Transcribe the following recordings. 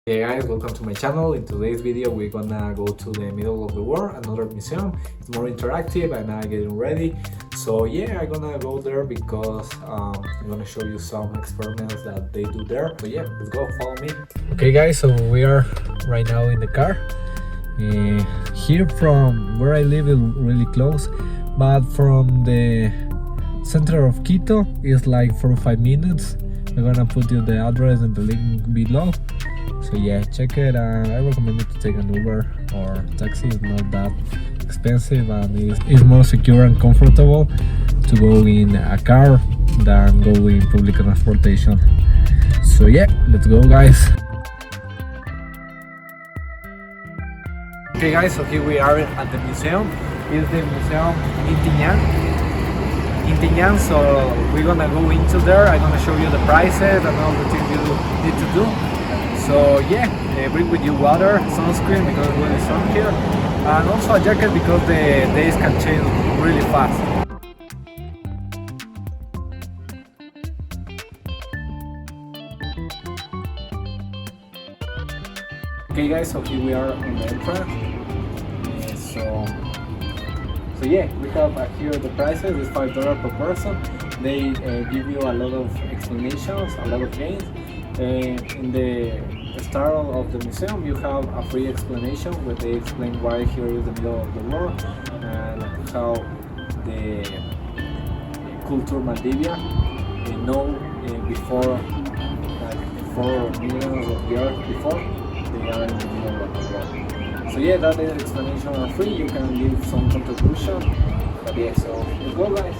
Hey guys, welcome to my channel. In today's video we're gonna go to the middle of the world, another museum. It's more interactive and I'm getting ready. So yeah, I'm gonna go there because I'm gonna show you some experiments that they do there. So yeah, let's go, follow me. Okay guys, so we are right now in the car. Here from where I live is really close, but from the center of Quito is like 4 or 5 minutes. I'm gonna put you the address and the link below. So yeah, check it. I recommend you to take an Uber or taxi. It's not that expensive and it's more secure and comfortable to go in a car than go in public transportation. So yeah, let's go guys. Okay guys, so here we are at the museum. It's the museum Intiñan, so we're gonna go into there. I'm gonna show you the prices and all the things you need to do. So yeah, bring with you water, sunscreen because it's really sun here, and also a jacket because the days can change really fast. Okay guys, so here we are on the entrance. So yeah, we have here the prices. It's $5 per person. They give you a lot of explanations, a lot of games. In the start of the museum you have a free explanation where they explain why here is the middle of the world and how the culture Maldivia before, like 4 millions of years before, they are in the middle of the world. So yeah, that is explanation are free. You can give some contribution, but yeah, so let's go guys.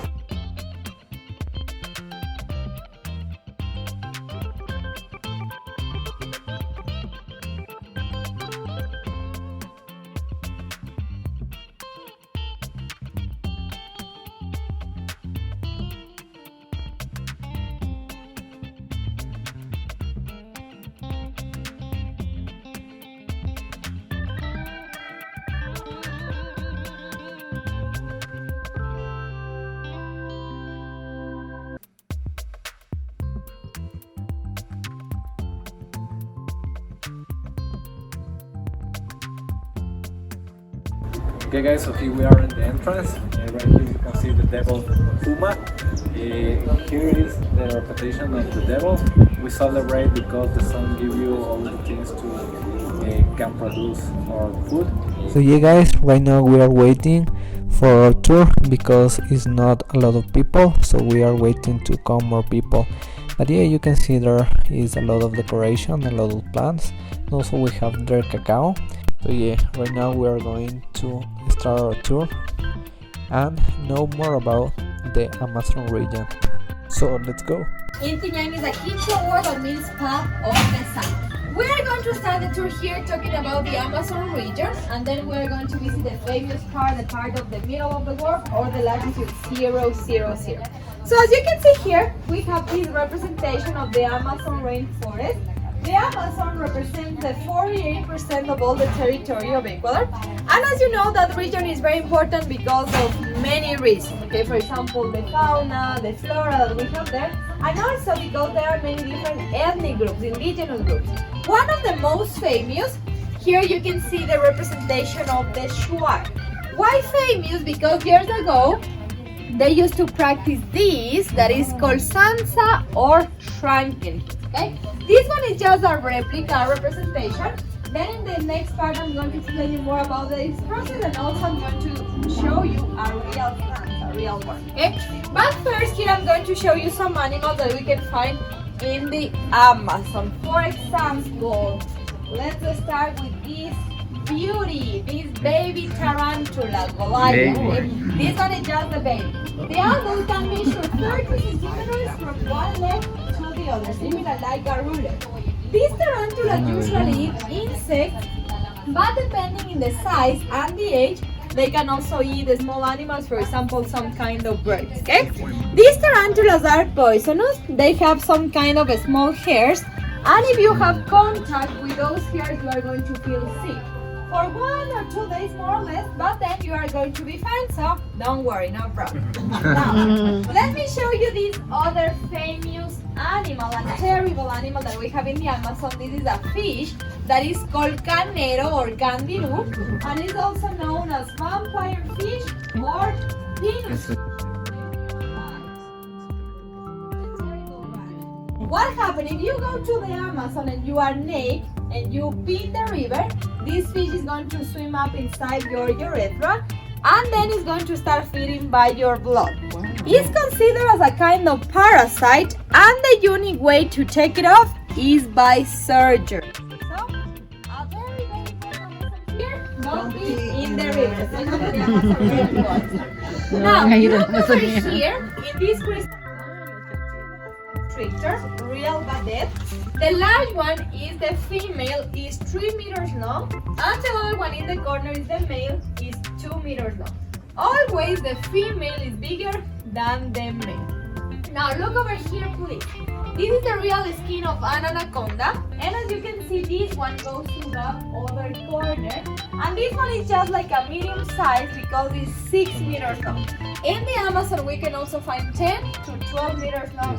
Okay guys, so here we are in the entrance. Right here you can see the devil Puma. Here is the representation of the devil. We celebrate because the sun gives you all the things to can produce our food. So yeah guys, right now we are waiting for our tour because it's not a lot of people, so we are waiting to come more people. But yeah, you can see there is a lot of decoration, a lot of plants. Also we have their cacao. So yeah, right now we are going to start our tour and know more about the Amazon region. So let's go. Intiñan is a Quechua word that means path of the sun. We are going to start the tour here talking about the Amazon region, and then we are going to visit the famous part, the part of the middle of the world, or the latitude 000. So as you can see here, we have this representation of the Amazon rainforest. The Amazon represents the 48% of all the territory of Ecuador, and as you know, that region is very important because of many reasons. Okay, for example, the fauna, the flora that we have there, and also because there are many different ethnic groups, indigenous groups. One of the most famous, here you can see the representation of the shuar. Why famous? Because years ago they used to practice this that is called sansa or shrunken. Okay, this one is just a replica, representation. Then in the next part I'm going to explain you more about this process, and also I'm going to show you a real plant, a real one. Okay, but first here I'm going to show you some animals that we can find in the Amazon. For example, let's start with this beauty, this baby tarantula, Goliath. Okay? This one is just the baby. The adult can measure 30 centimeters from one leg to the other, similar like a ruler. These tarantulas usually eat insects, but depending on the size and the age, they can also eat small animals, for example, some kind of birds. Okay? These tarantulas are poisonous. They have some kind of small hairs, and if you have contact with those hairs, you are going to feel sick. for 1 or 2 days more or less, but then you are going to be fine, so don't worry, no problem. Now, let me show you this other famous animal, a terrible animal that we have in the Amazon. This is a fish that is called canero or candiru, and is also known as vampire fish or pinus. What happens if you go to the Amazon and you are naked and you pee in the river? This fish is going to swim up inside your urethra and then it's going to start feeding by your blood. Wow. It's considered as a kind of parasite, and the unique way to take it off is by surgery. So, a very important lesson here: don't be in the river. Now, look over here in this real badette. The large one is the female, is 3 meters long, and the other one in the corner is the male, is 2 meters long. Always the female is bigger than the male. Now look over here, please. This is the real skin of an anaconda, and as you can see, this one goes to the other corner, and this one is just like a medium size because it's 6 meters long. In the Amazon, we can also find 10 to 12 meters long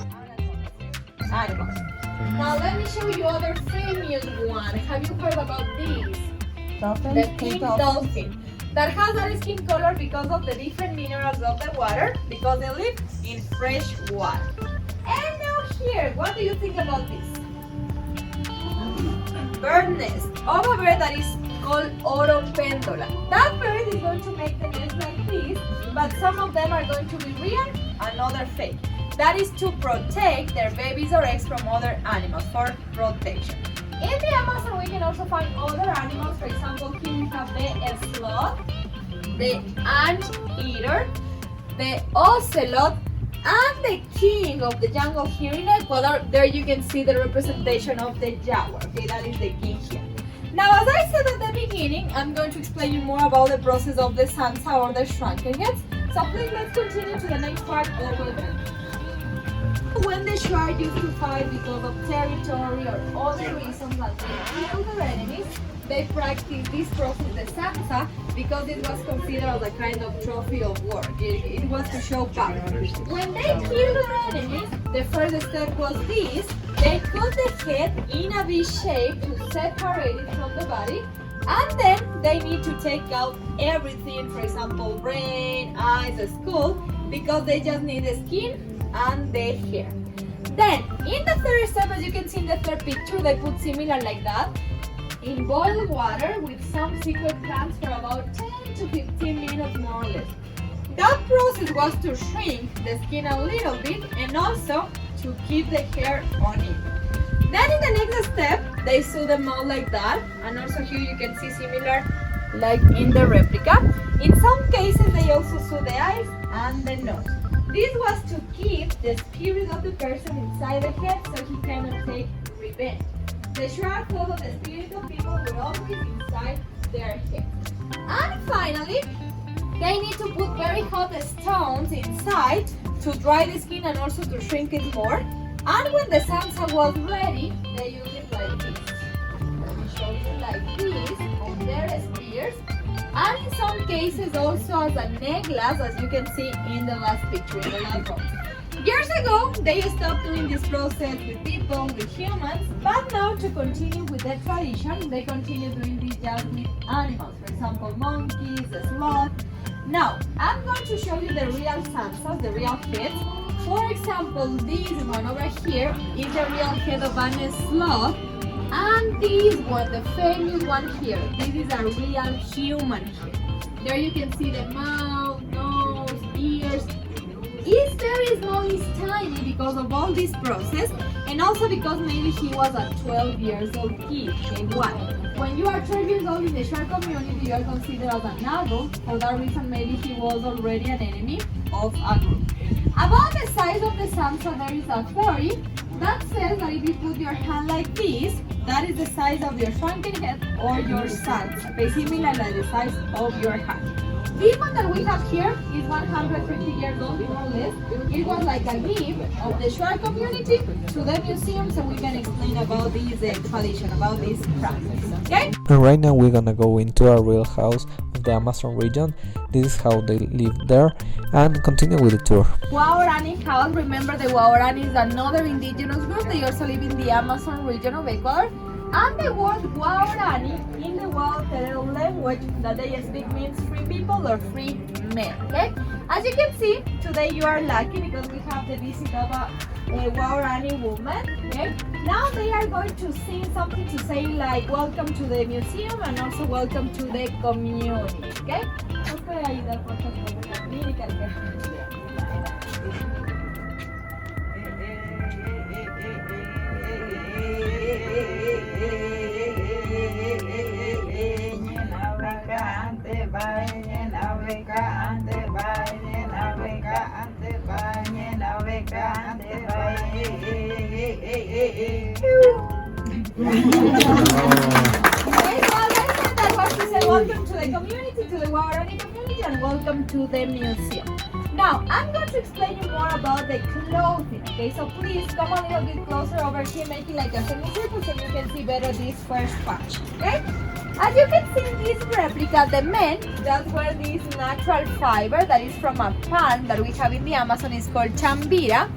animals. Now let me show you other famous one. Have you heard about this? Dolphin? The pink dolphin. That has that skin color because of the different minerals of the water, because they live in fresh water. And now here, what do you think about this? Bird nest of a bird that is called oropendola. That bird is going to make the nest like this, but some of them are going to be real and other fake. That is to protect their babies or eggs from other animals, for protection. In the Amazon, we can also find other animals. For example, here we have the sloth, the anteater, the ocelot, and the king of the jungle here in Ecuador. There you can see the representation of the jaguar. Okay, that is the king here. Now, as I said at the beginning, I'm going to explain you more about the process of the sansa or the shrunken heads. So please, let's continue to the next part of the video. When the shark used to fight because of territory or other reasons that they killed their enemies, they practiced this process, the sansa, because it was considered as a kind of trophy of war. It was to show power. When they killed their enemies, the first step was this: they cut the head in a V shape to separate it from the body, and then they need to take out everything, for example, brain, eyes, the skull, because they just need the skin and the hair. Then, in the third step, as you can see in the third picture, they put similar like that in boiled water with some secret plants for about 10 to 15 minutes more or less. That process was to shrink the skin a little bit and also to keep the hair on it. Then in the next step, they sew them out like that, and also here you can see similar like in the replica. In some cases, they also sew the eyes and the nose. This was to keep the spirit of the person inside the head so he cannot take revenge. The shark thought that the spirit of people were always inside their head. And finally, they need to put very hot stones inside to dry the skin and also to shrink it more. And when the sansa was ready, they used it like this. Let me show you like this on their spears. And in some cases also as a necklace, as you can see in the last picture, in the last one. Years ago, they stopped doing this process with people, with humans, but now to continue with the tradition, they continue doing this just with animals. For example, monkeys, the sloth. Now, I'm going to show you the real sansas, the real heads. For example, this one over here is the real head of a sloth. And this one, the famous one here, this is a real human head. There you can see the mouth, nose, ears. It's very small, it's tiny because of all this process, and also because maybe he was a 12 years old kid. And why? When you are 12 years old in the shark community, you are considered as an adult. For that reason, maybe he was already an enemy of a group. About the size of the sansa, there is a theory that says that if you put your hand like this, that is the size of your shrunken head or your sansa, basically like the size of your hand. This one that we have here is 150 years old, more or less. It was like a gift of the Shuar community to the museum, so we can explain about this tradition, about this practice, okay? And right now we're gonna go into a real house of the Amazon region. This is how they live there, and continue with the tour. Waorani house, remember the Waorani is another indigenous group. They also live in the Amazon region of Ecuador. And the word Waorani in the Waotero language that they speak means free people or free men, okay? As you can see, today you are lucky because we have the visit of a Waorani woman, okay? Now they are going to sing something to say like welcome to the museum and also welcome to the community, okay? ¿Nos puede ayudar por favor con la lírica? Welcome to the community, to the Waorani community, and welcome to the museum. Now, I'm going to explain you more about the clothing, okay? So please come a little bit closer over here, making like a semicircle so you can see better this first part, okay? As you can see in this replica, the men just wear this natural fiber that is from a palm that we have in the Amazon. It's called chambira.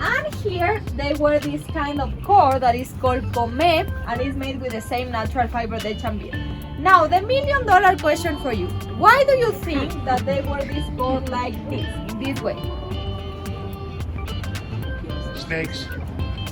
And here they wear this kind of cord that is called come and is made with the same natural fiber, the chambira. Now, the $1 million question for you. Why do you think that they wear this cord like this, in this way? Snakes.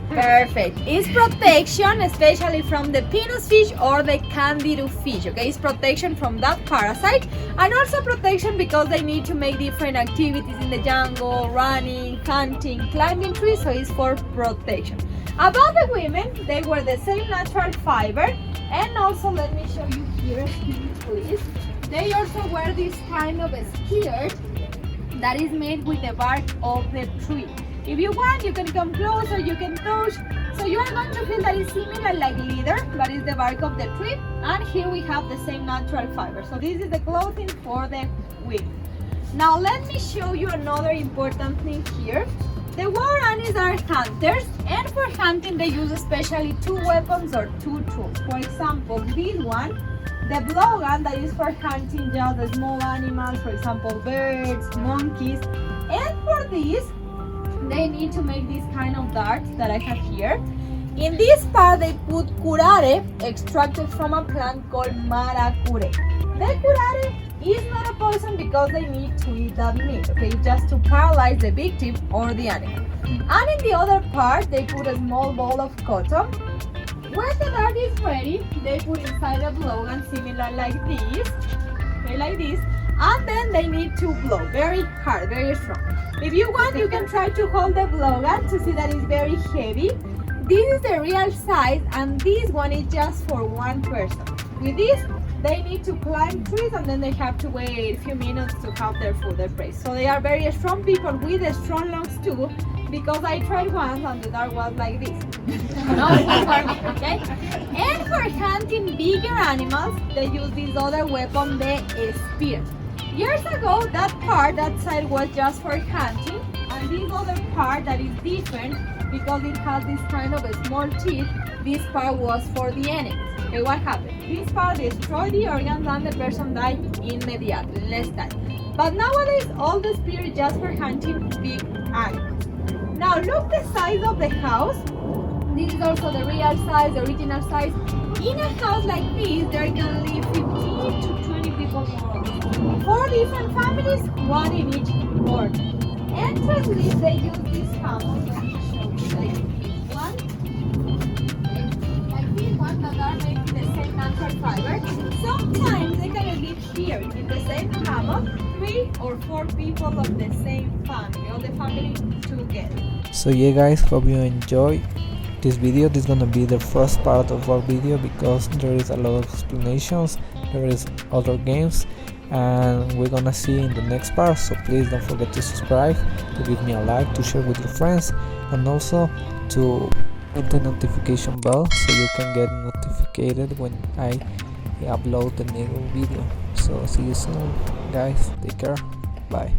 Perfect. It's protection, especially from the pinus fish or the candiru fish, okay? It's protection from that parasite, and also protection because they need to make different activities in the jungle, running, hunting, climbing trees, so it's for protection. About the women, they wear the same natural fiber, and also let me show you here, please. They also wear this kind of a skirt that is made with the bark of the tree. If you want, you can come closer, you can touch. So you are going to feel that it's similar like leather, that is the bark of the tree. And here we have the same natural fiber. So this is the clothing for the women. Now let me show you another important thing here. The Waoranis are hunters, and for hunting they use especially two weapons or two tools. For example, this one, the blowgun, that is for hunting just the small animals, for example, birds, monkeys. And for this, they need to make this kind of darts that I have here. In this part, they put curare extracted from a plant called maracure. The curare is not a poison because they need to eat that meat, okay, just to paralyze the victim or the animal. And in the other part, they put a small ball of cotton. When the dart is ready, they put inside a blowgun similar like this, okay, like this, and then they need to blow very hard, very strong. If you want, you can try to hold the blowgun to see that it's very heavy. This is the real size, and this one is just for one person. With this, they need to climb trees, and then they have to wait a few minutes to have their food, their prey. So they are very strong people with strong lungs too, because I tried once and the dart was like this. No, for me, okay? And for hunting bigger animals, they use this other weapon, the spear. Years ago, that side was just for hunting, and this other part that is different because it has this kind of a small teeth, this part was for the enemies. Okay, what happened? This part destroyed the organs and the person died immediately, less time. But nowadays, all the spear is just for hunting big animals. Now look the size of the house. This is also the real size, the original size. In a house like this, there can live 15 to 20 people more. 4 different families, one in each ward. Entrance, they use this hammock. Let me show you like this one that are made with the same natural fiber. Sometimes they can live here in the same hammock, 3 or 4 people of the same family, or the family together. So yeah guys, hope you enjoy this video. This is gonna be the first part of our video because there is a lot of explanations, there is other games, and we're gonna see in the next part. So please don't forget to subscribe, to give me a like, to share with your friends, and also to hit the notification bell so you can get notified when I upload the new video. So see you soon, guys. Take care. Bye.